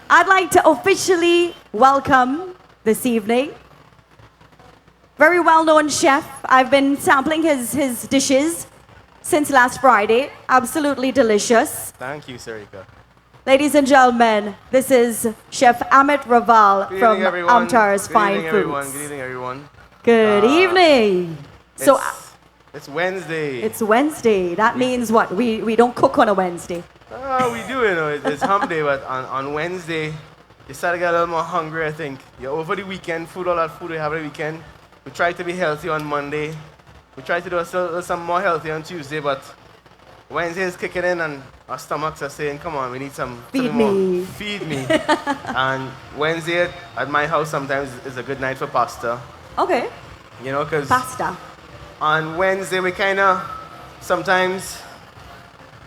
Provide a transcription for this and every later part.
I'd like to officially welcome this evening very well-known chef. I've been sampling his dishes since last Friday. Absolutely delicious. Thank you, Sarika. Ladies and gentlemen, this is Chef Amit Raval Good from evening, everyone. Amtar's Fine Good evening, Foods. everyone. Good evening, everyone. Good evening. So It's Wednesday. it's Wednesday. That means what? We don't cook on a Wednesday. We do, you know. It's hump day, but on Wednesday, you start to get a little more hungry, I think. You're over the weekend, all that food we have on the weekend. We try to be healthy on Monday. We try to do some more healthy on Tuesday, but Wednesday is kicking in and our stomachs are saying, come on, we need some Feed more. me. Feed me. And Wednesday at my house sometimes is a good night for pasta. Okay. You know, because Pasta. on Wednesday we kind of sometimes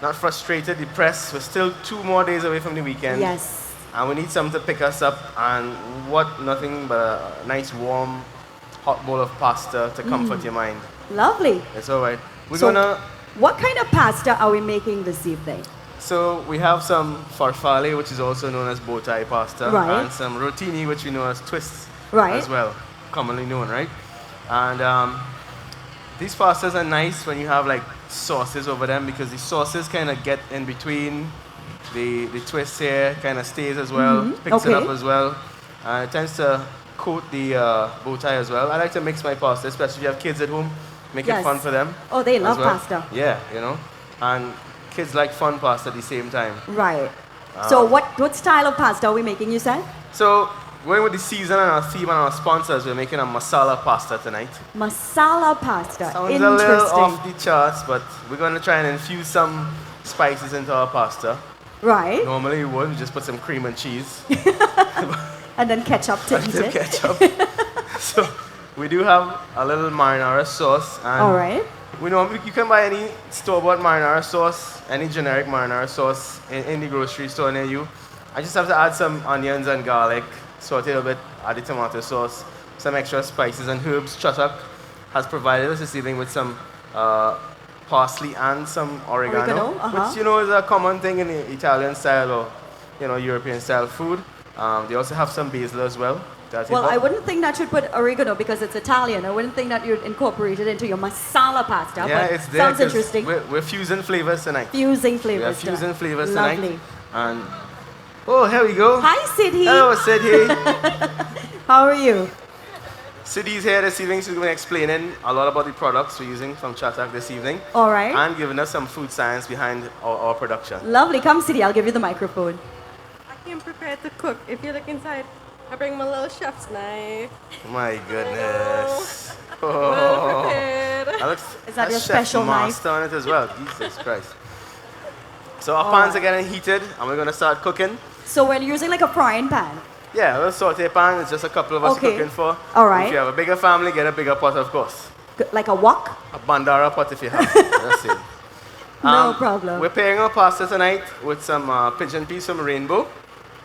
not frustrated, depressed. We're still 2 more days away from the weekend. Yes. And we need something to pick us up. And what nothing but a nice warm hot bowl of pasta to comfort your mind. Lovely. It's all right. We're So, gonna. what kind of pasta are we making this evening? So we have some farfalle, which is also known as bow tie pasta, Right. and some rotini, which we know as twists Right. as well, commonly known, right? And these pastas are nice when you have like sauces over them because the sauces kind of get in between the twist here, kind of stays as well, picks it Okay. up as well. It tends to coat the bow tie as well. I like to mix my pasta, especially if you have kids at home, make Yes. it fun for them. Oh, they as love well. pasta. Yeah, you know, and kids like fun pasta at the same time. Right. So what style of pasta are we making, you said? So, going with the season and our theme and our sponsors, we're making a masala pasta tonight. Masala pasta. Sounds a little Interesting. off the charts, but we're going to try and infuse some spices into our pasta. Right. Normally we would just put some cream and cheese. And then ketchup to eat Some it. ketchup. So, we do have a little marinara sauce. And All right. we know you can buy any store-bought marinara sauce, any generic marinara sauce in the grocery store near you. I just have to add some onions and garlic, saute a little bit, add the tomato sauce, some extra spices and herbs. Chatak has provided us this evening with some parsley and some oregano, which you know is a common thing in the Italian style or European style food. They also have some basil as well. Well, I wouldn't think that you'd put oregano because it's Italian. I wouldn't think that you'd incorporate it into your masala pasta. Yeah, but it's there. sounds 'cause interesting. We're fusing flavors tonight. Fusing flavors. We are fusing tonight. flavors Lovely. tonight. And here we go. Hi, Sidhi. Hello, Sidhi. How are you? Sidhi's here this evening. She's going to be explaining a lot about the products we're using from Chatak this evening. All right. And giving us some food science behind our production. Lovely. Come, Sidhi. I'll give you the microphone. I came prepared to cook. If you look inside, I bring my little chef's knife. My goodness. Well Oh, prepared. that looks, Is that that's your Chef special knife? Master on it as well. Jesus Christ. So our pans are getting heated and we're going to start cooking. So we're using like a frying pan. Yeah, a little saute pan. It's just a couple of us Okay. cooking for. All right. If you have a bigger family, get a bigger pot, of course. Like a wok? A bandara pot if you have. That's it. No problem. We're pairing our pasta tonight with some pigeon peas from Rainbow.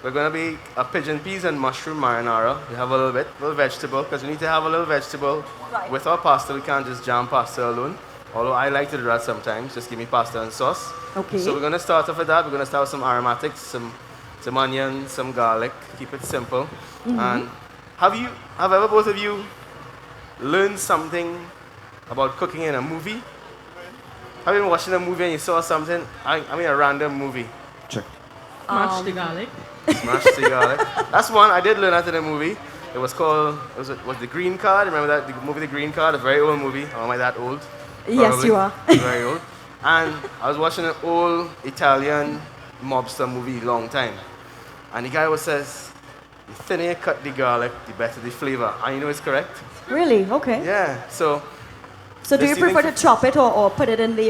We're going to be a pigeon peas and mushroom marinara. We have a little vegetable, because we need to have a little vegetable Right. with our pasta. We can't just jam pasta alone. Although I like to do that sometimes. Just give me pasta and sauce. Okay. So we're going to start off with that. We're going to start with some aromatics, some onions, some garlic. Keep it simple. And have ever both of you learned something about cooking in a movie? Have you been watching a movie and you saw something? I mean a random movie. Check. Smash the garlic. Smash the garlic. That's one I did learn that in a movie. It was called, was The Green Card? Remember that, the movie The Green Card? A very old movie. Or am I that old? Yes, Probably. you are. Very old. And I was watching an old Italian mobster movie long time. And the guy always says, the thinner you cut the garlic, the better the flavor. And you know it's correct? Really? Okay. Yeah. So So do you This evening- prefer to chop it or put it in the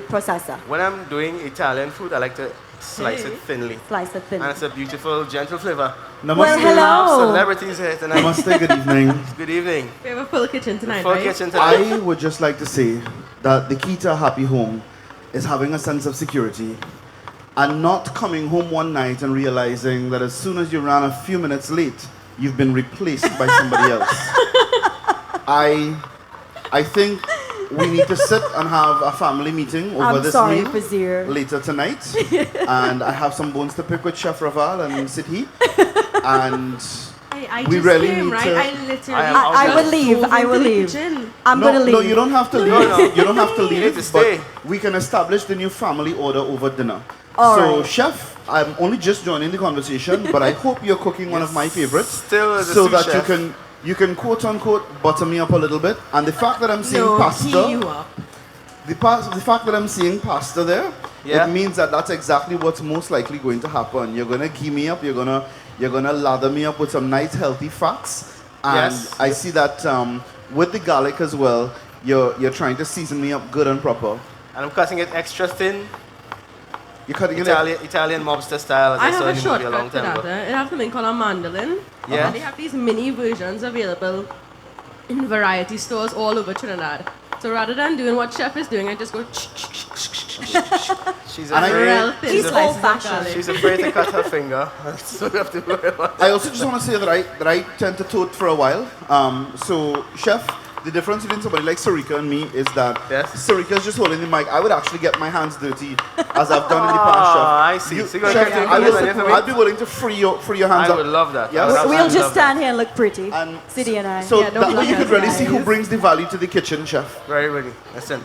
processor? when I'm doing Italian food, I like to slice it thinly. Slice it thin. And it's a beautiful, gentle flavor. Namaste. Well, hello. Celebrities here tonight. Namaste, good evening. Good evening. We have a full kitchen tonight, Full right? kitchen tonight. I would just like to say that the key to a happy home is having a sense of security and not coming home one night and realizing that as soon as you ran a few minutes late, you've been replaced by somebody else. I think we need to sit and have a family meeting over I'm this sorry, meal Fazir. later tonight. And I have some bones to pick with Chef Raval and Sidhi. And I we just really came, need right? to- I literally. I will leave. dove I into will the leave. kitchen. I'm no, gonna leave. no, you don't have to leave. No. You don't have to You leave. need to stay. But we can establish the new family order over dinner. All So, right. Chef, I'm only just joining the conversation, but I hope you're cooking one of my favorites, Still as a so sous that chef. you can quote unquote butter me up a little bit. And the fact that I'm seeing No, pasta, key you up. the fact that I'm seeing pasta there, Yeah. it means that that's exactly what's most likely going to happen. You're gonna key me up. You're gonna lather me up with some nice healthy fats. And Yes. I see that with the garlic as well, you're trying to season me up good and proper. And I'm cutting it extra thin, You're cutting it. Italian mobster style, as I I saw have a in the movie a long shortcut to time that. ago. It has something called a mandolin. Yeah. And they have these mini versions available in variety stores all over Trinidad. So rather than doing what Chef is doing, I just go She's And I- real afraid, thin She's slices of old-fashioned. garlic. she's afraid to cut her finger. So we have to worry about I also just want to say that I tend to tote for a while. So, Chef, the difference between somebody like Sarika and me is that Yes. Sarika's just holding the mic. I would actually get my hands dirty, as I've done in the past, Chef. I see. So you're gonna Chef, keep doing I this will, on your for me? I'd be willing to free your hands I up. would love that. Yes. I would We'll absolutely just love that. stand here and look pretty. And Sidhi and I. So Yeah, don't that way block you could us, really see who guys. brings Diwali to the kitchen, Chef. Very ready. Listen.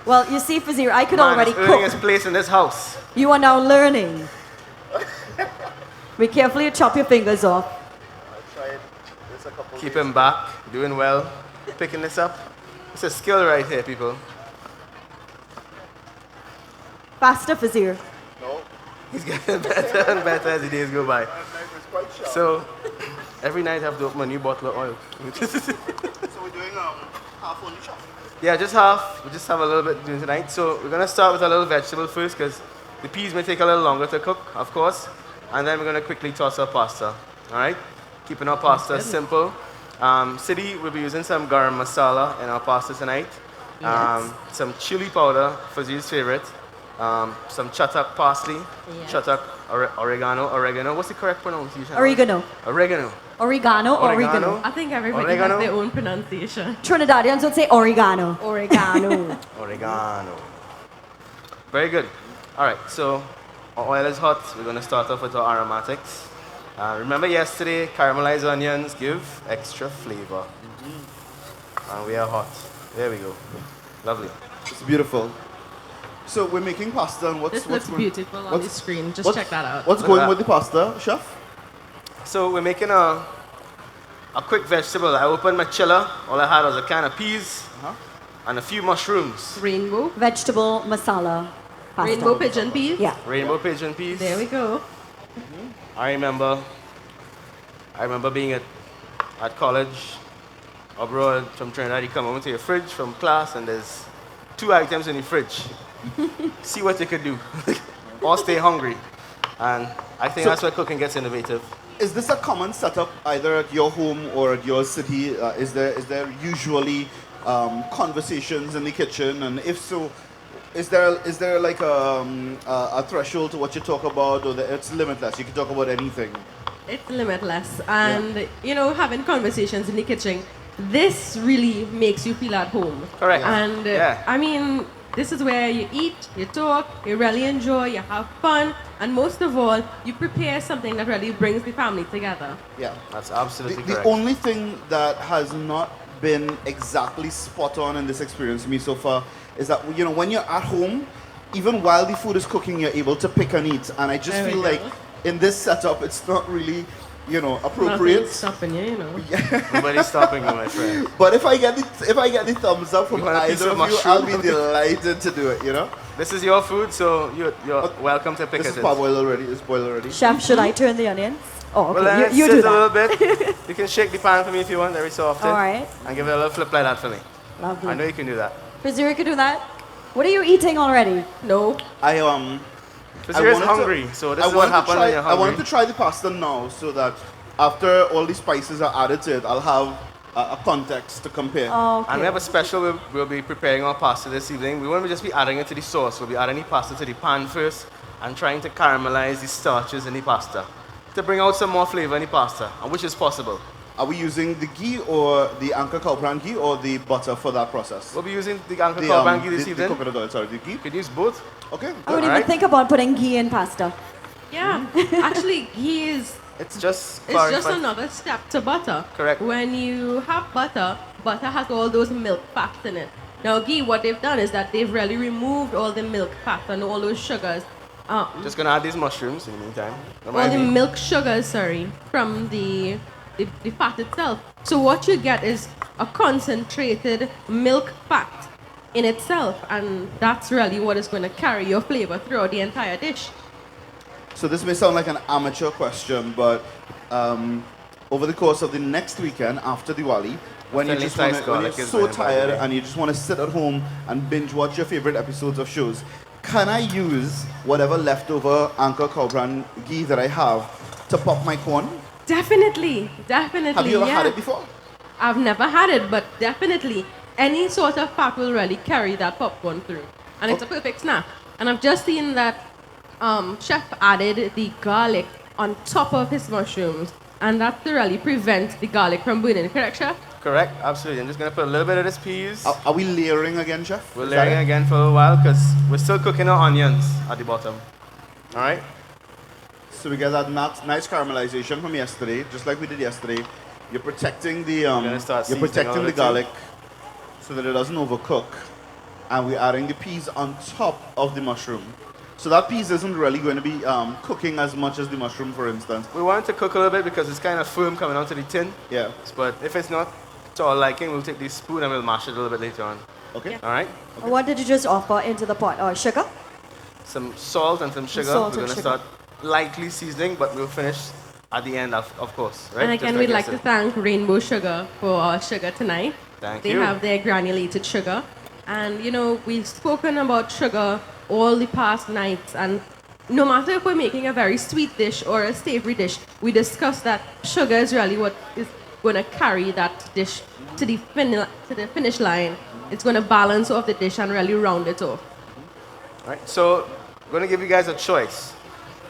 Well, you see, Fazir, I could Man already is earning his cook. place in this house. You are now learning. Be careful you chop your fingers off. Keep him back. Doing well. Picking this up. It's a skill right here, people. Faster, Fazir. He's getting better and better as the days go by. So, every night I have to open a new bottle of oil. So we're doing half only, Chef. Yeah, just half. We just have a little bit doing tonight. So we're gonna start with a little vegetable first because the peas may take a little longer to cook, of course. And then we're gonna quickly toss our pasta. All right? Keeping our pasta simple. Sidhi will be using some garam masala in our pasta tonight. Some chili powder, Fazil's favorite. Some chatak parsley, Yes. chatak oregano. What's the correct pronunciation? Oregano. Oregano. Oregano, oregano. I think everybody Oregano. has their own pronunciation. Trinidadians would say oregano. Oregano. Oregano. Very good. All right, so our oil is hot. We're going to start off with our aromatics. Remember yesterday, caramelized onions give extra flavor. And we are hot. There we go. Lovely. It's beautiful. So we're making pasta, and This looks going- beautiful on the what's- screen. Just what's- check that out. What's Look going at with that. the pasta, Chef? So we're making a quick vegetable. I opened my chiller. All I had was a can of peas and a few mushrooms. Rainbow. Vegetable masala pasta. Rainbow pigeon peas. Yeah. Rainbow pigeon peas. There we go. I remember being at college abroad from Trinidad. You come home to your fridge from class and there's 2 items in the fridge. See what you could do. Or stay hungry. And I think So- that's where cooking gets innovative. Is this a common setup either at your home or at your city? Is there usually conversations in the kitchen, and if so, is there like a threshold to what you talk about, or it's limitless? You can talk about anything. It's limitless. And, you know, having conversations in the kitchen, this really makes you feel at home. Correct. And, Yeah. I mean, this is where you eat, you talk, you really enjoy, you have fun, and most of all, you prepare something that really brings the family together. Yeah. That's absolutely The correct. only thing that has not been exactly spot on in this experience for me so far is that, you know, when you're at home, even while the food is cooking, you're able to pick and eat. And I just There we feel go. like in this setup, it's not really, you know, Nothing's appropriate. stopping you, you know. Nobody's stopping you, my friend. But if I get the thumbs up from You want a piece either of of you, mushroom? I'll be delighted to do it. You know, This is your food, so you're welcome to pick this it. is parboiled already. It's boiled already. Chef, should I turn the onions? Oh, okay. Well, then you sit do a that. little bit. You can shake the pan for me if you want every so often. All right. And give it a little flip like that for me. Lovely. I know you can do that. Fazir, you could do that. What are you eating already? No. I Because you're wanted to- hungry, so this I is what wanted to happens try- when you're I hungry. wanted to try the pasta now, so that after all the spices are added to it, I'll have a context to compare. Oh, okay. And we have a special, we'll be preparing our pasta this evening. We won't just be adding it to the sauce, we'll be adding the pasta to the pan first and trying to caramelize the starches in the pasta to bring out some more flavor in the pasta, and which is possible. Are we using the ghee or the Anchor cow brand ghee or the butter for that process? We'll be using the Uncle Cow Bangi this the evening. coconut oil, sorry, the ghee. You could use both. Okay. I good. wouldn't even Alright. think about putting ghee in pasta. Yeah, actually, ghee is It's just it's just clarified. another step to butter. Correct. When you have butter, butter has all those milk fats in it. Now, ghee, what they've done is that they've really removed all the milk fats and all those sugars. Just gonna add these mushrooms in the meantime. Don't All mind the me. milk sugars, sorry, from the fat itself. So what you get is a concentrated milk fat in itself, and that's really what is going to carry your flavor throughout the entire dish. So this may sound like an amateur question, but over the course of the next weekend after Diwali, when Finely you're sliced garlic is so very important, tired yeah. and you just want to sit at home and binge watch your favorite episodes of shows, can I use whatever leftover Anchor cow brand ghee that I have to pop my corn? Definitely, definitely. Have you ever yeah. had it before? I've never had it, but definitely any sort of fat will really carry that popcorn through. And it's a perfect snack. And I've just seen that Chef added the garlic on top of his mushrooms. And that to really prevent the garlic from burning. Correct, Chef? Correct, absolutely. I'm just gonna put a little bit of this peas. Are we layering again, Chef? We're Is that layering it? again for a while because we're still cooking our onions at the bottom. All right. So we get that nice caramelization from yesterday, just like we did yesterday. You're protecting the gonna start you're seasoning protecting all the of it garlic so that it doesn't overcook, and we're adding the peas on top of the mushroom. So that peas isn't really going to be cooking as much as the mushroom, for instance. We want it to cook a little bit because it's kind of firm coming onto the tin. Yeah. But if it's not to our liking, we'll take this spoon and we'll mash it a little bit later on. Okay. All right. What did you just offer into the pot? Sugar? Some salt and some sugar. Salt We're and gonna sugar. start lightly seasoning, but we'll finish at the end, of course. Right. And Just again, we'd like to yesterday. thank Rainbow Sugar for our sugar tonight. Thank They you. have their granulated sugar. And, you know, we've spoken about sugar all the past nights. And no matter if we're making a very sweet dish or a savory dish, we discuss that sugar is really what is going to carry that dish to the finish line. It's going to balance off the dish and really round it off. All right. So I'm gonna give you guys a choice.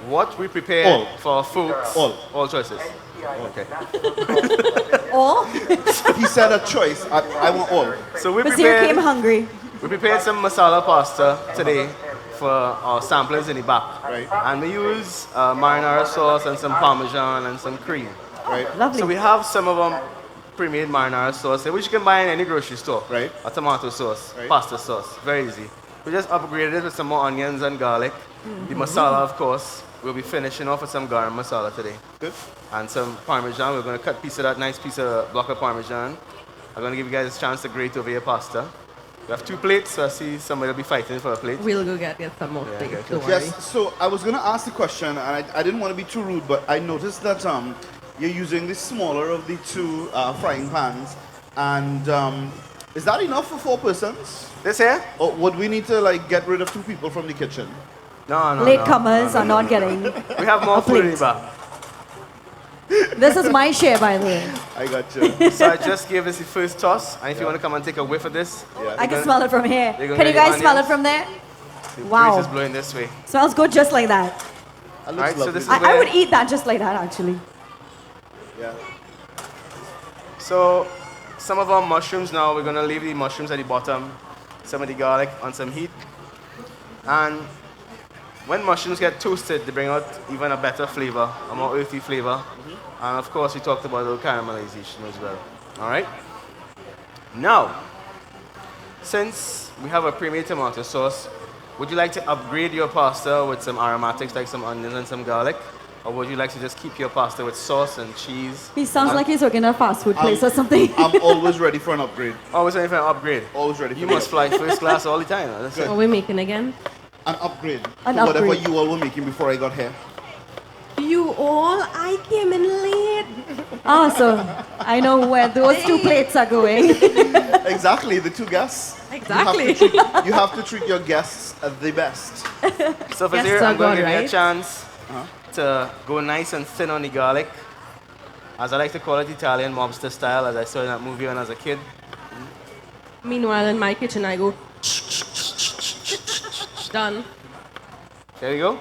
What we prepare All. for our foods. All choices. Okay. All? He said a choice. I want all. So we Wazir came prepared. hungry. We prepared some masala pasta today for our samplers in the back. Right. And we use marinara sauce and some parmesan and some cream. Right. Lovely. So we have some of them pre-made marinara sauce, which you can buy in any grocery store. Right. A tomato sauce, Right. pasta sauce, very easy. We just upgraded it with some more onions and garlic. The masala, of course, we'll be finishing off with some garam masala today. Good. And some parmesan. We're going to cut piece of that nice piece of block of parmesan. I'm going to give you guys a chance to grate over your pasta. We have 2 plates, so I see somebody will be fighting for a plate. We'll go get some more Yeah, things, okay. don't worry. Yes. So I was going to ask the question, and I didn't want to be too rude, but I noticed that you're using the smaller of the 2 frying pans, and is that enough for 4 persons? This here? Or would we need to like get rid of 2 people from the kitchen? No. Latecomers are not getting. We have more a food in the plate. back. This is my share, by the way. I got you. So I just gave this the first toss, and if you want to come and take a whiff of this, Yeah. I can smell it from here. They're gonna Can you get the guys smell it onions. from there? the Wow. breeze is blowing this way. Smells good just like that. That looks Alright, so lovely. this is- I would eat that just like that, actually. Yeah. So some of our mushrooms now, we're going to leave the mushrooms at the bottom, some of the garlic on some heat. And when mushrooms get toasted, they bring out even a better flavor, a more earthy flavor. And of course, we talked about a little caramelization as well. All right? Now, since we have a pre-made tomato sauce, would you like to upgrade your pasta with some aromatics like some onions and some garlic? Or would you like to just keep your pasta with sauce and cheese? He sounds like he's working at a fast food place or something. I'm always ready for an upgrade. Always ready for an upgrade. Always ready for You an must fly first class all the time. That's it. What are we making again? An upgrade. An to whatever upgrade. you all were making before I got here. You all? I came in late. Ah, so I know where those 2 plates are going. Exactly, the 2 guests. Exactly. You have to treat your guests the best. So for Guests here, are I'm going to good, give you a right? chance to go nice and thin on the garlic. As I like to call it, Italian mobster style, as I saw in that movie when I was a kid. Meanwhile, in my kitchen, I go. Done. There we go.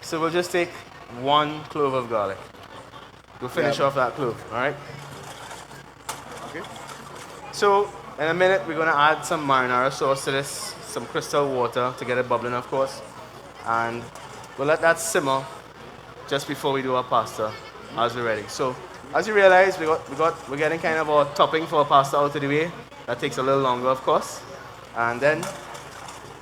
So we'll just take 1 clove of garlic. We'll finish Yeah. off that clove, all right? Okay. So in a minute, we're going to add some marinara sauce to this, some crystal water to get it bubbling, of course. And we'll let that simmer just before we do our pasta as we're ready. So as you realize, we're getting kind of our topping for our pasta out of the way. That takes a little longer, of course. And then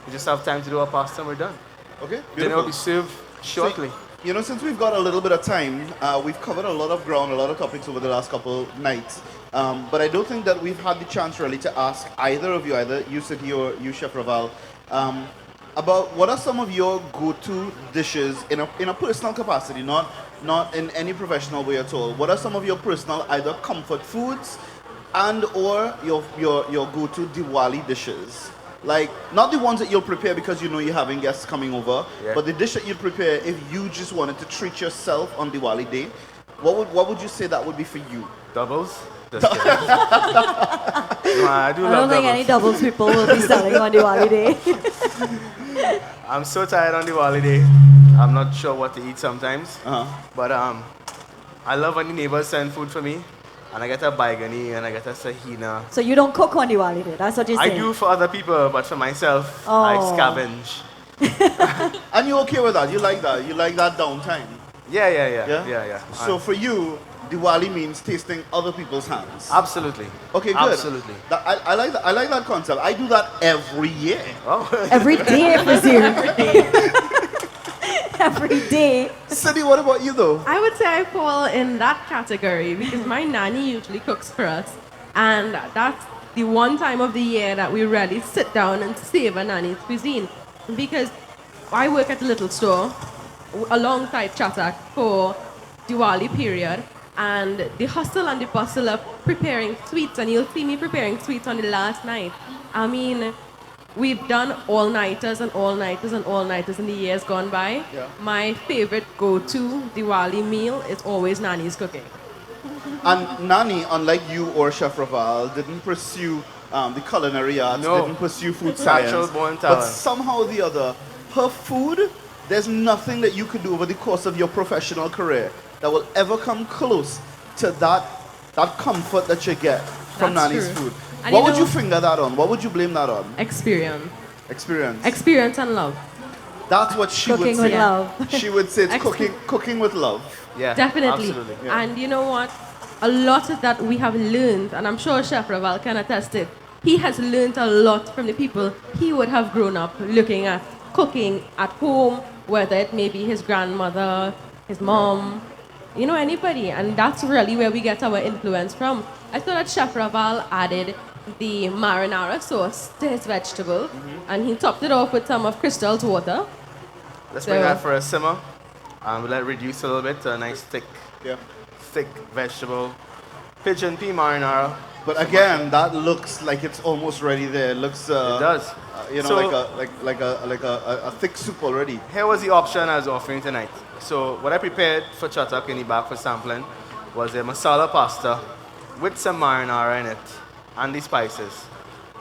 we just have time to do our pasta and we're done. Okay. Dinner will Beautiful. be served shortly. You know, since we've got a little bit of time, we've covered a lot of ground, a lot of topics over the last couple nights. But I don't think that we've had the chance really to ask either of you, either you City or you Chef Raval, about what are some of your go-to dishes in a personal capacity, not in any professional way at all. What are some of your personal either comfort foods and or your go-to Diwali dishes? Like, not the ones that you'll prepare because you know you're having guests coming over, Yeah. but the dish that you'd prepare if you just wanted to treat yourself on Diwali day. What would you say that would be for you? Doubles? Just kidding. No, I do I love don't think doubles. any doubles people will be selling on Diwali Day. I'm so tired on Diwali day. I'm not sure what to eat sometimes. But I love when the neighbors send food for me. And I get a baigani and I get a sahina. So you don't cook on Diwali Day, that's what you're I saying? do for other people, but for myself, I Oh. scavenge. And you're okay with that? You like that? You like that downtime? Yeah. So for you, Diwali means tasting other people's hands. Absolutely. Okay, good. Absolutely. I like that. I like that concept. I do that every year. Oh. Every day, I presume. Every day. Cindy, what about you though? I would say I fall in that category because my nanny usually cooks for us. And that's the one time of the year that we really sit down and savor nanny's cuisine. Because I work at a little store alongside Chatak for Diwali period. And the hustle and the bustle of preparing sweets, and you'll see me preparing sweets on the last night. I mean, we've done all-nighters and all-nighters and all-nighters in the years gone by. Yeah. My favorite go-to Diwali meal is always Nani's cooking. And Nani, unlike you or Chef Raval, didn't pursue the culinary arts, No. didn't pursue food Natural science. born But talent. somehow or the other, her food, there's nothing that you could do over the course of your professional career that will ever come close to that comfort that you get from That's Nani's true. food. And What you would you know- finger that on? What would you blame that on? Experience. Experience. Experience and love. That's what she Cooking would with say. love. She would say it's Ex- cooking with love. Yeah. Definitely. Absolutely. Yeah. And you know what? A lot of that we have learned, and I'm sure Chef Raval can attest it. He has learned a lot from the people he would have grown up looking at cooking at home, whether it may be his grandmother, his mom, you know, anybody. And that's really where we get our influence from. I thought that Chef Raval added the marinara sauce to his vegetable, and he topped it off with some of Crystal's water. Let's bring So- that for a simmer. And we'll let it reduce a little bit to a nice thick vegetable. Pigeon pea marinara. But again, that looks like it's almost ready there. It looks It does. you know, So- like a thick soup already. Here was the option I was offering tonight. So what I prepared for Chatak in the back for sampling was a masala pasta with some marinara in it and the spices.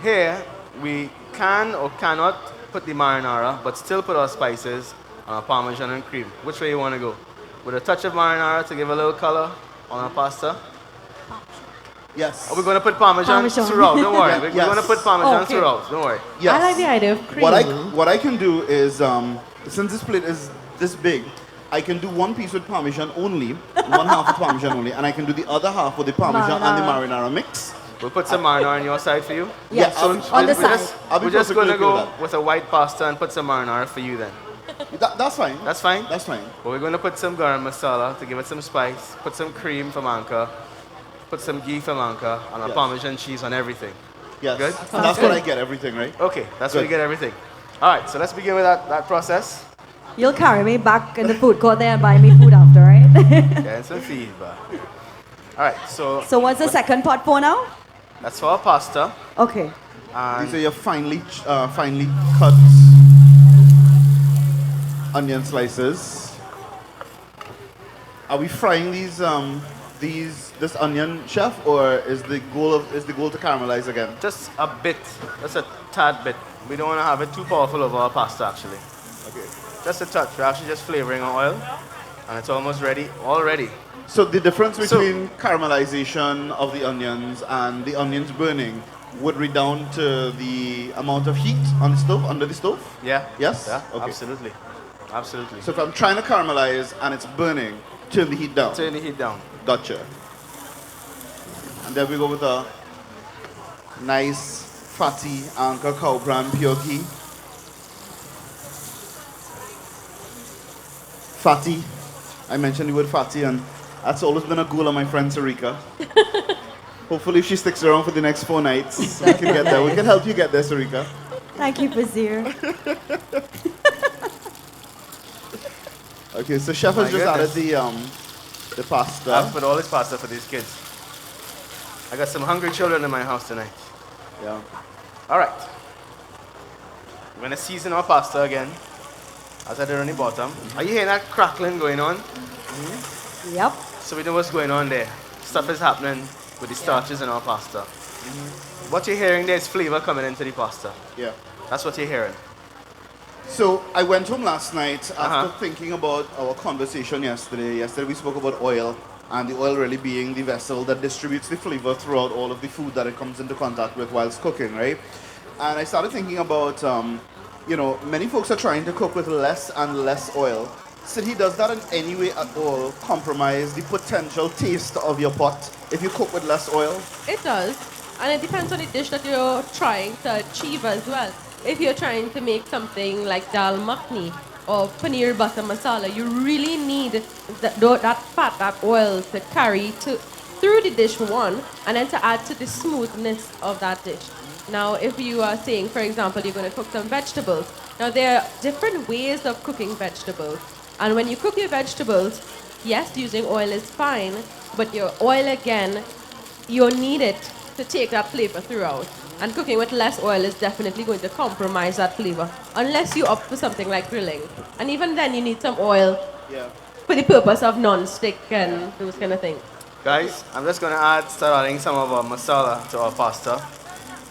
Here we can or cannot put the marinara but still put our spices and our parmesan and cream. Which way you want to go? With a touch of marinara to give a little color on our pasta. Yes. Or we're going to put parmesan, Parmesan. throughout, don't worry. We're Yes. going to put parmesan Okay. throughout, don't worry. Yes. I like the idea of cream. What I can do is since this plate is this big, I can do one piece with parmesan only, one half with parmesan only, and I can do the other half with the parmesan and the marinara mix. We'll put some marinara on your side for you. Yes, I'll- on the we're side. just, I'll be we're just perfectly going to okay with go that. with a white pasta and put some marinara for you then. That's fine. That's fine? That's fine. But we're going to put some garam masala to give it some spice, put some cream from Anka, put some ghee from Anka, and a Yes. Parmesan cheese on everything. Yes. Good? That's what I get. Everything, right? Okay, that's where Good. you get everything. All right, so let's begin with that process. You'll carry me back in the food court there and buy me food after, right? Getting some feedback. All right, so So what's the second pot for now? that's for our pasta. Okay. These are your finely cut onion slices. Are we frying this onion, chef, or is the goal to caramelize again? Just a bit, just a tad bit. We don't want to have it too powerful over our pasta actually. Okay. Just a touch. We're actually just flavoring our oil, and it's almost ready already. So the difference So- between caramelization of the onions and the onions burning would redound to the amount of heat on the stove, under the stove? Yeah. Yes? Yeah, Okay. absolutely. Absolutely. So if I'm trying to caramelize and it's burning, turn the heat down. Turn the heat down. Gotcha. And there we go with a nice fatty Anchor cow brand pure ghee. Fatty. I mentioned the word fatty, and that's always been a goal of my friend Sarika. Hopefully, if she sticks around for the next 4 nights, we can get there. We can help you get there, Sarika. Thank you, Fazir. Okay, so chef My has just added goodness. the pasta. I've put all this pasta for these kids. I got some hungry children in my house tonight. Yeah. All right. We're gonna season our pasta again, as I did on the bottom. Are you hearing that crackling going on? Yep. So we know what's going on there. Stuff is happening with the starches in our pasta. What you're hearing there is flavor coming into the pasta. Yeah. That's what you're hearing. So I went home last night after Uh-huh. thinking about our conversation yesterday. Yesterday we spoke about oil, and the oil really being the vessel that distributes the flavor throughout all of the food that it comes into contact with whilst cooking, right? And I started thinking about, many folks are trying to cook with less and less oil. City, does that in any way at all compromise the potential taste of your pot if you cook with less oil? It does. And it depends on the dish that you're trying to achieve as well. If you're trying to make something like dal makhni or paneer butter masala, you really need that fat, that oil to carry through the dish one, and then to add to the smoothness of that dish. Now, if you are saying, for example, you're going to cook some vegetables, now there are different ways of cooking vegetables. And when you cook your vegetables, yes, using oil is fine, but your oil again, you need it to take that flavor throughout. And cooking with less oil is definitely going to compromise that flavor, unless you opt for something like grilling. And even then, you need some oil Yeah. for the purpose of non-stick and those kind of things. Guys, I'm just gonna start adding some of our masala to our pasta.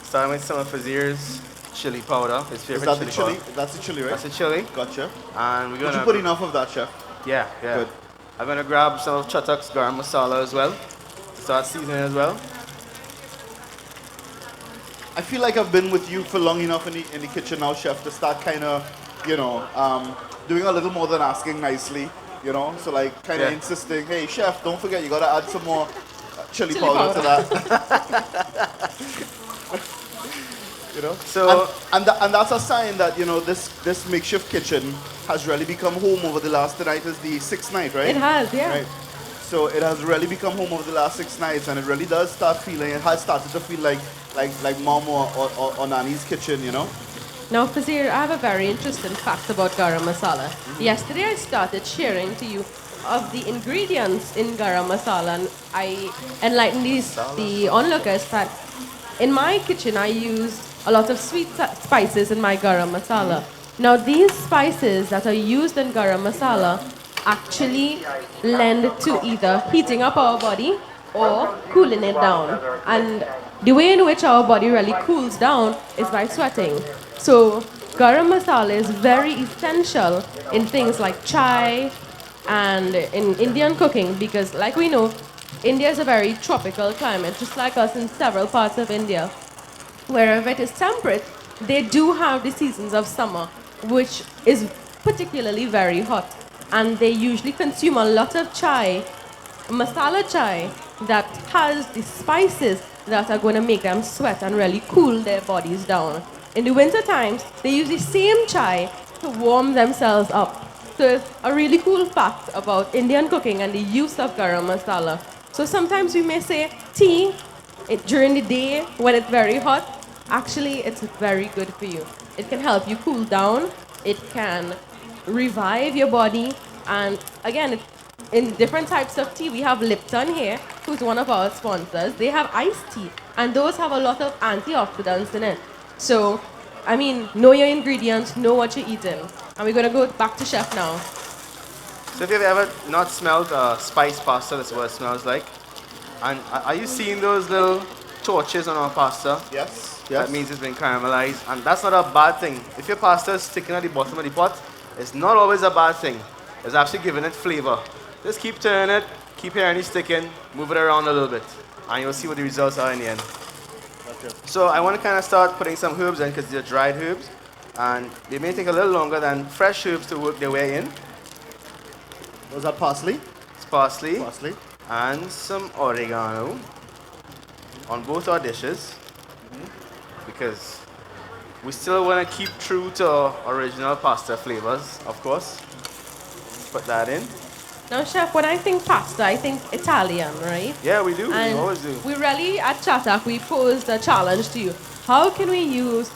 Starting with some of Fazir's chili powder, his Is favorite that the chili chili? powder. That's the chili, right? That's the chili. Gotcha. And we're Did gonna you put enough of that, chef? Yeah, yeah. Good. I'm gonna grab some of Chatak's garam masala as well. Start seasoning as well. I feel like I've been with you for long enough in the kitchen now, chef, to start kind of, doing a little more than asking nicely, So like kind of Yeah. insisting, hey, chef, don't forget you got to add some more chili Chili powder to powder. that. So- and that's a sign that this makeshift kitchen has really become home over the last tonight is the 6th night, right? It has, yeah. Right. So it has really become home over the last 6 nights, and it really does start feeling. It has started to feel like mom or nanny's kitchen, Now, Fazir, I have a very interesting fact about garam masala. Yesterday, I started sharing to you of the ingredients in garam masala, and I enlightened the onlookers that in my kitchen, I use a lot of sweet spices in my garam masala. Now, these spices that are used in garam masala actually lend to either heating up our body or cooling it down. And the way in which our body really cools down is by sweating. So garam masala is very essential in things like chai and in Indian cooking because like we know, India is a very tropical climate, just like us in several parts of India. Wherever it is temperate, they do have the seasons of summer, which is particularly very hot. And they usually consume a lot of chai, masala chai, that has the spices that are going to make them sweat and really cool their bodies down. In the winter times, they use the same chai to warm themselves up. So it's a really cool fact about Indian cooking and the use of garam masala. So sometimes we may say tea during the day when it's very hot. Actually, it's very good for you. It can help you cool down. It can revive your body. And again, in different types of tea, we have Lipton here, who's one of our sponsors. They have iced tea, and those have a lot of antioxidants in it. So, know your ingredients, know what you're eating. And we're going to go back to chef now. So if you've ever not smelled spice pasta, that's what it smells like. And are you seeing those little torches on our pasta? Yes. That means it's been caramelized, and that's not a bad thing. If your pasta is sticking at the bottom of the pot, it's not always a bad thing. It's actually giving it flavor. Just keep turning it, Keep your handy sticking, move it around a little bit, and you'll see what the results are in the end. So I want to kind of start putting some herbs in because they're dried herbs, and they may take a little longer than fresh herbs to work their way in. Was that parsley? It's parsley, Parsley. and some oregano on both our dishes, because we still want to keep true to our original pasta flavors, of course. Put that in. Now, Chef, when I think pasta, I think Italian, right? Yeah, we do. And we always do. we really, at Chatak, we posed a challenge to you. How can we use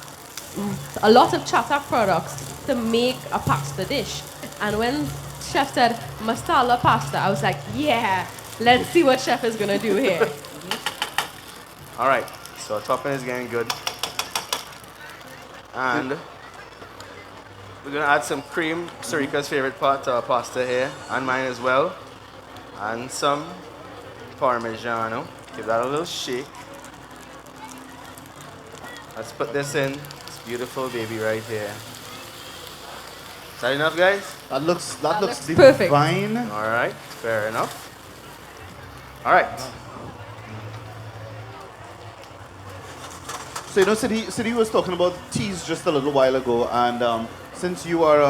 a lot of Chatak products to make a pasta dish? And when Chef said Masala Pasta, I was like, yeah, let's see what Chef is going to do here. All right, so our topping is getting good. And we're gonna add some cream, Sarika's favorite part to our pasta here, and mine as well. And some Parmigiano. Give that a little shake. Let's put this in. This beautiful baby right here. Is that enough, guys? That looks perfect. divine. All right, fair enough. All right. So you know, Sidi was talking about cheese just a little while ago, and since you are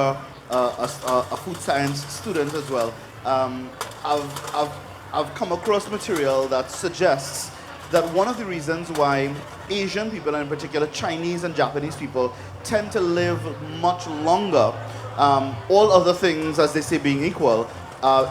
a food science student as well, I've come across material that suggests that one of the reasons why Asian people, and in particular Chinese and Japanese people, tend to live much longer, all other things, as they say, being equal,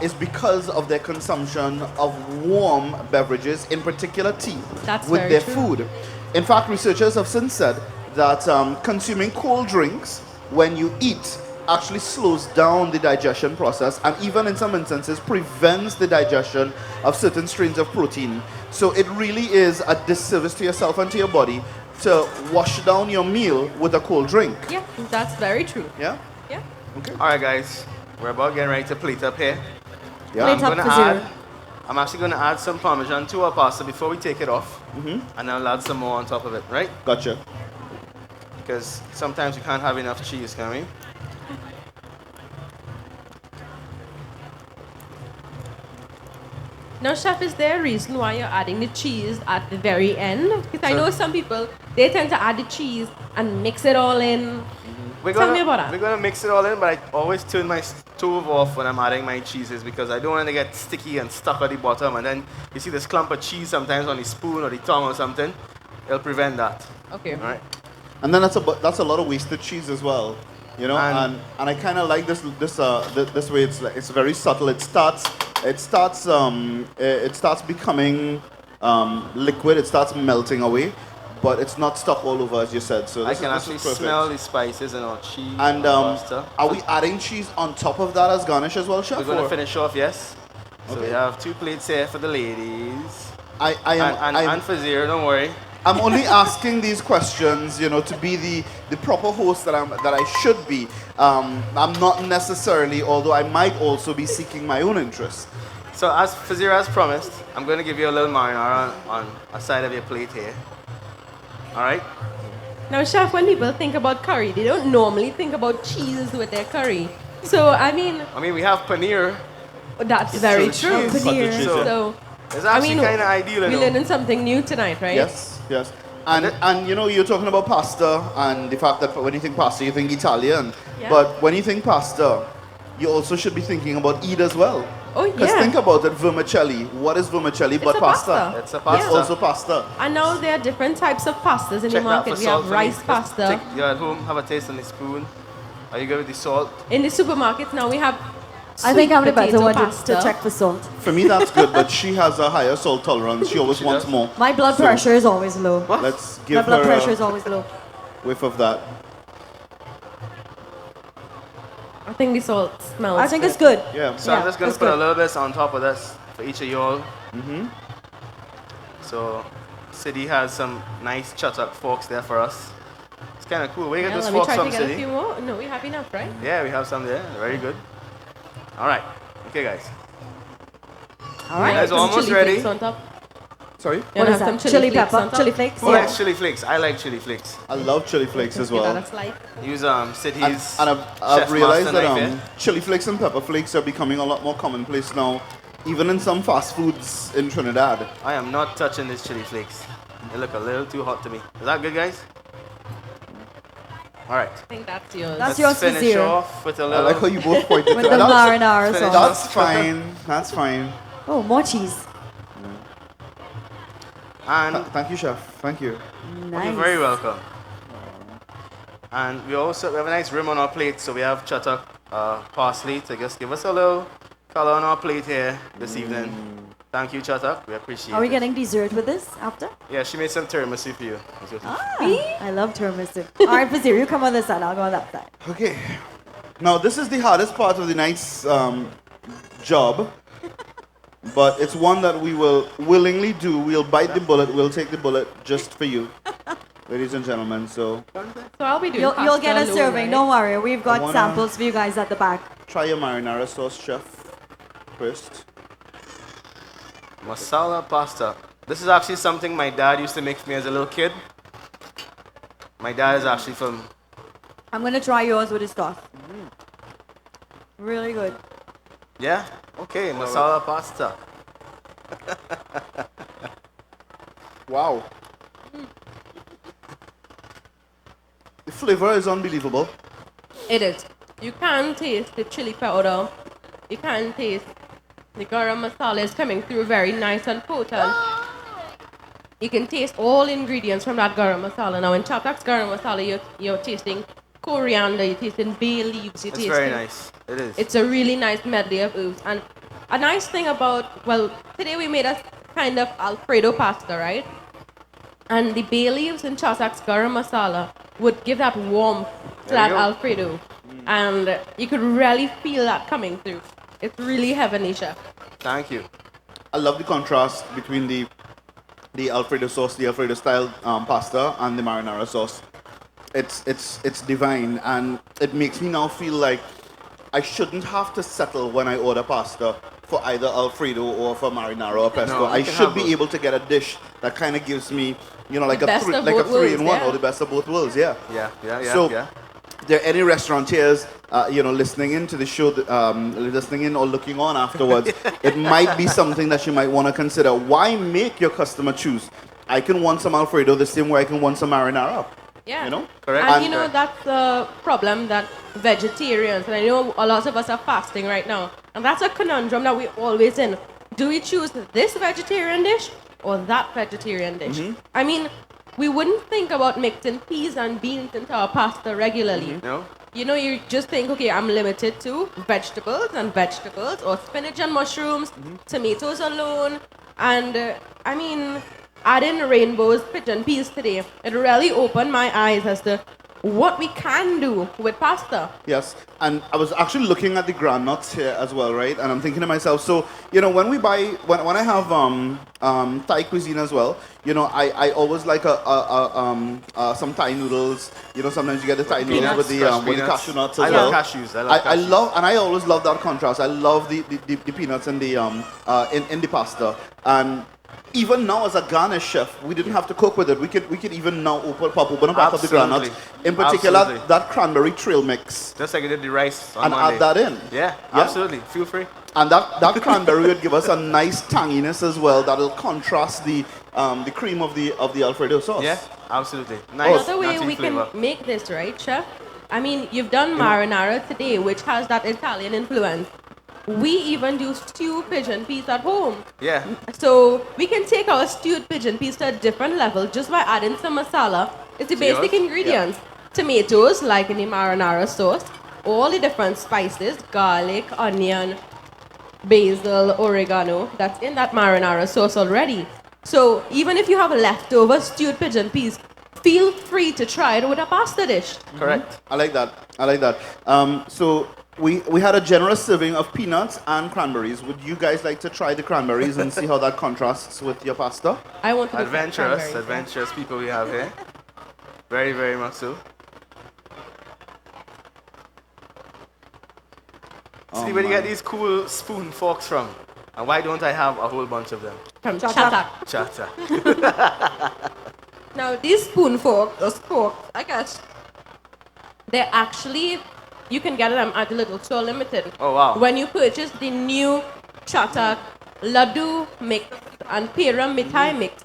is because of their consumption of warm beverages, in particular tea, That's with very their true. food. In fact, researchers have since said that consuming cold drinks when you eat actually slows down the digestion process, and even in some instances prevents the digestion of certain strains of protein. So it really is a disservice to yourself and to your body to wash down your meal with a cold drink. Yeah, that's very true. Yeah? Yeah. All right, guys. We're about getting ready to plate up here. Yeah. Plate up for zero. I'm actually going to add some Parmesan to our pasta before we take it off. And I'll add some more on top of it, right? Gotcha. Because sometimes you can't have enough cheese, can we? Now, Chef, is there a reason why you're adding the cheese at the very end? Because I know some people, they tend to add the cheese and mix it all in. Tell me about that. We're going to mix it all in, but I always turn my stove off when I'm adding my cheeses because I don't want it to get sticky and stuck at the bottom. And then you see this clump of cheese sometimes on the spoon or the tongue or something. It'll prevent that. Okay. All right? And then that's a lot of wasted cheese as well, you know. And- And I kind of like this way. It's very subtle. It starts becoming liquid. It starts melting away, but it's not stuck all over, as you said. So I this can is actually perfect. smell the spices in our cheese And pasta. are we adding cheese on top of that as garnish as well, Chef? We're going to or- finish off, yes. So Okay. we have 2 plates here for the ladies. I'm And for zero, don't worry. I'm only asking these questions, you know, to be the proper host that I should be. I'm not necessarily, although I might also be seeking my own interests. So as Fazira as promised, I'm going to give you a little marinara on a side of your plate here. All right? Now, Chef, when people think about curry, they don't normally think about cheese with their curry. So, I mean, We have paneer. that's very true. Cheese, butter cheese, yeah. So, It's actually kind of ideal, you we're know. learning something new tonight, right? Yes. And you know, you're talking about pasta and the fact that when you think pasta, you think Italian. Yeah. But when you think pasta, you also should be thinking about Eid as well. Oh, Because yeah. think about it, vermicelli. What is vermicelli but a pasta? pasta. It's a It's pasta. also pasta. And now there are different types of pastas in Check the that market. for We salt have for me. rice Just pasta. You're at home, have a taste on the spoon. Are you good with the salt? In the supermarkets now we have I think I'm the better potato one to pasta. check for salt. For me, that's good, but she has a higher salt tolerance. She always She wants does? more. My blood So, pressure is always low. Let's My give blood her pressure is a always low. whiff of that. I think the salt smells I think it's good. Yeah. So I'm Yeah, just going that's to put a good. little bit on top of this for each of y'all. So City has some nice Chatak forks there for us. It's kind of cool. Where you Yeah, get those let me forks try from, to get a City? few more. No, we have enough, right? Yeah, we have some there. Very good. All right. Okay, guys. All right. guys Some almost chili ready? flakes on top. Sorry? You What wanna is have that? some Chili flakes pepper, on top? chili flakes. Who likes chili flakes? I like chili flakes. I love chili flakes as Give well. that a slice. Use City's And I've Chef realized Master that knife here. chili flakes and pepper flakes are becoming a lot more commonplace now even in some fast foods in Trinidad. I am not touching these chili flakes. They look a little too hot to me. Is that good, guys? All right. I think that's yours. That's Let's yours for finish zero. off with a I little. like how you both pointed With to the that. marinara finish sauce. That's fine. That's fine. Oh, more cheese. And Thank you, chef. Thank you. Nice. you're very welcome. And we have a nice rim on our plate, so we have chatak parsley to just give us a little color on our plate here this evening. Thank you, Chatak. We appreciate Are we it. getting dessert with this after? Yeah, she made some tiramisu for you. I love tiramisu. All right, Fazir, you come on this side. I'll go on that side. Okay. Now, this is the hardest part of the night's job, but it's one that we will willingly do. We'll bite the bullet. We'll take the bullet just for you, ladies and gentlemen. So, So I'll be doing You'll get a pasta serving. alone, Don't worry. We've got wanna- samples for you guys at the back. try your marinara sauce, chef, first. Masala pasta. This is actually something my dad used to make for me as a little kid. My dad is actually from. I'm going to try yours with the sauce. Really good. Yeah? Okay, masala pasta. Wow. The flavor is unbelievable. It is. You can taste the chili powder. You can taste the garam masala is coming through very nice and potent. You can taste all ingredients from that garam masala. Now in Chatak's garam masala, you're tasting coriander, you're tasting bay leaves, you're It's tasting... very nice. It is. It's a really nice medley of herbs. And a nice thing about, well, today we made a kind of Alfredo pasta, right? And the bay leaves in Chatak's garam masala would give that warmth to There you that go. Alfredo. And you could really feel that coming through. It's really heavenly, chef. Thank you. I love the contrast between the Alfredo sauce, the Alfredo style pasta, and the marinara sauce. It's divine, and it makes me now feel like I shouldn't have to settle when I order pasta for either Alfredo or for marinara or pesto. No, you I can should have be both. able to get a dish that kind of gives me, like The a best three, of like a both three in worlds, one, yeah. or the best of both worlds. Yeah. Yeah. So, yeah. there are any restaurateurs, listening in to the show, listening in or looking on afterwards, it might be something that you might want to consider. Why make your customer choose? I can want some Alfredo the same way I can want some marinara. Yeah. You know? Correct. And And- you know, that's the problem that vegetarians, and I know a lot of us are fasting right now, and that's a conundrum that we're always in. Do we choose this vegetarian dish or that vegetarian dish? I mean, we wouldn't think about mixing peas and beans into our pasta regularly. No? You know, you just think, okay, I'm limited to vegetables, or spinach and mushrooms, tomatoes alone, and I mean, adding rainbows, pigeon peas today, it really opened my eyes as to what we can do with pasta. Yes, and I was actually looking at the groundnuts here as well, right? And I'm thinking to myself, so when we buy, when I have Thai cuisine as well, I always like some Thai noodles. Sometimes you get the Thai noodles Peanuts, with the crushed with the peanuts. cashew nuts I as love well. cashews. I love I cashews. love, and I always love that contrast. I love the peanuts in the in the pasta. And even now, as a garnish chef, we didn't have to cook with it. We could even now pop open a pack of the Absolutely. groundnuts. In particular, Absolutely. that cranberry trail mix, Just like you did the rice on and Monday. add that in. Yeah, Yeah. absolutely. Feel free. And that cranberry would give us a nice tanginess as well. That'll contrast the cream of the Alfredo sauce. Yeah, absolutely. Nice. Another way nutty we flavor. can make this, right, chef? I mean, you've done marinara today, which has that Italian influence. We even do stewed pigeon peas at home. Yeah. So we can take our stewed pigeon peas to a different level just by adding some masala. It's the basic Yours? ingredients. Tomatoes, like in the marinara sauce, all the different spices, garlic, onion, basil, oregano, that's in that marinara sauce already. So even if you have leftover stewed pigeon peas, feel free to try it with a pasta dish. Correct. I like that. So we had a generous serving of peanuts and cranberries. Would you guys like to try the cranberries and see how that contrasts with your pasta? I want to do some Adventurous, cranberries, yeah. adventurous people we have here. Very, very much so. See where you get these cool spoon forks from? And why don't I have a whole bunch of them? From Chatak. Chatak. Chatter. Now, these spoon forks, or forks, I guess, they're actually, you can get them at the Little Store Limited. Oh, wow. When you purchase the new Chatak laddu mix and pera mithai mix.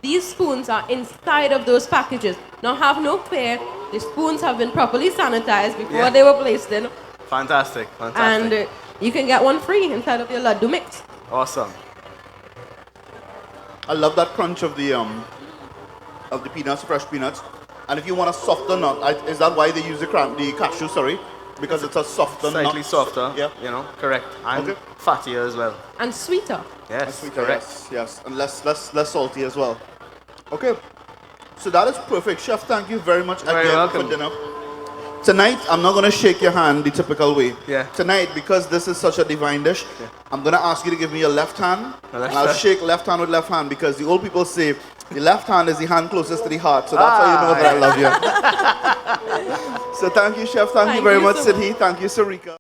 These spoons are inside of those packages. Now have no fear, the spoons have been properly sanitized before they were placed in. Fantastic, And fantastic. you can get one free inside of your laddu mix. Awesome. I love that crunch of the peanuts, fresh peanuts. And if you want a softer nut, is that why they use the cashew? Sorry, because it's a softer nut. Slightly softer. Yeah. You know, correct. And Okay. fattier as well. And sweeter. Yes, Sweeter, correct. yes, and less salty as well. Okay, so that is perfect, Chef. Thank you very much Very again welcome. for dinner. Tonight, I'm not gonna shake your hand the typical way. Yeah. Tonight, because this is such a divine dish, I'm gonna ask you to give me your left hand, My left and I'll hand. shake left hand with left hand because the old people say the left hand is the hand closest to the heart, so that's how you know that I love you. So thank you, Chef. Thank you Thank very you much, so much. Siddhi. Thank you, Sarika.